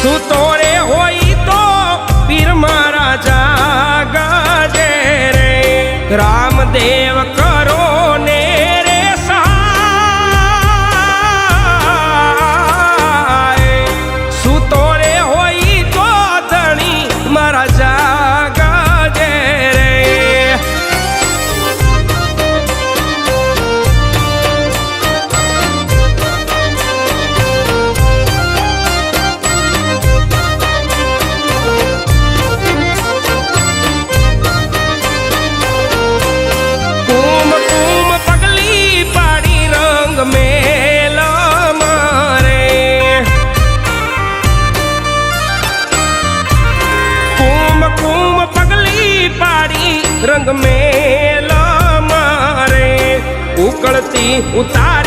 તું તોરે હોય તો પીર મારા જાગજે રે રામદેવ કરો ને રે સહાય શું તોરે હોય તો ધણી મારા જાગજે રે रंग मेला मारे उकड़ती उतार